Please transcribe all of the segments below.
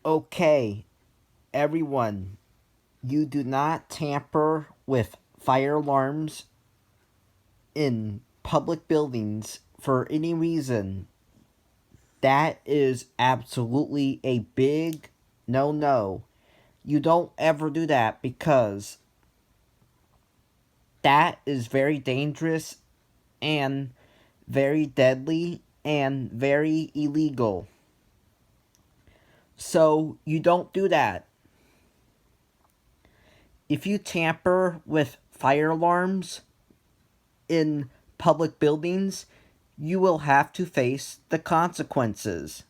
Okay, everyone, you do not tamper with fire alarms in public buildings for any reason. That is absolutely a big no. You don't ever do that because that is very dangerous and very deadly and very illegal. So you don't do that. If you tamper with fire alarms in public buildings, you will have to face the consequences.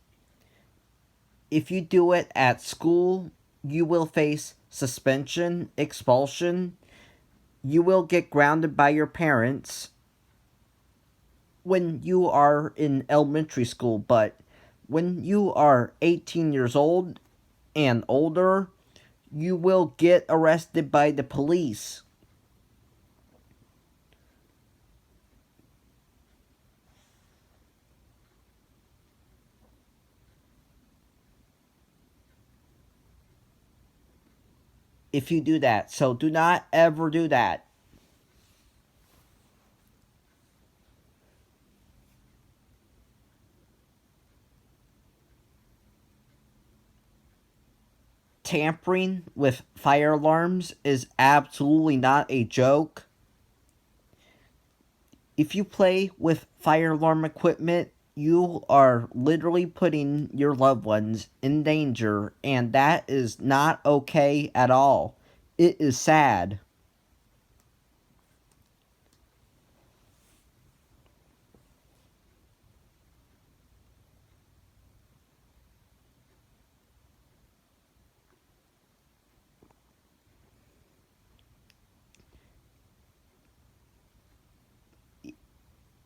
If you do it at school, you will face suspension, expulsion. You will get grounded by your parents when you are in elementary school, but when you are 18 years old and older, you will get arrested by the police. If you do that. So do not ever do that. Tampering with fire alarms is absolutely not a joke. If you play with fire alarm equipment, you are literally putting your loved ones in danger, and that is not okay at all. It is sad.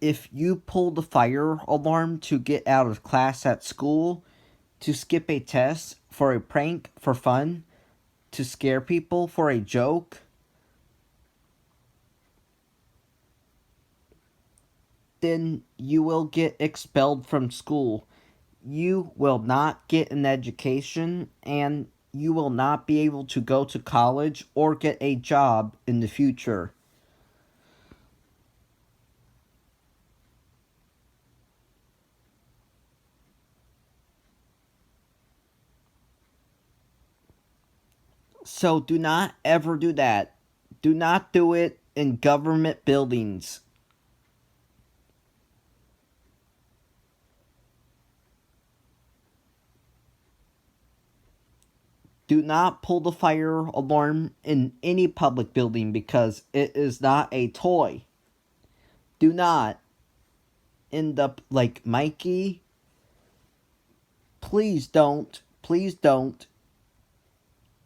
If you pull the fire alarm to get out of class at school, to skip a test, for a prank, for fun, to scare people, for a joke, then you will get expelled from school. You will not get an education, and you will not be able to go to college or get a job in the future. So do not ever do that. Do not do it in government buildings. Do not pull the fire alarm in any public building because it is not a toy. Do not end up like Mikey. Please don't. Please don't.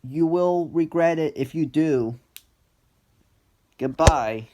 You will regret it if you do. Goodbye.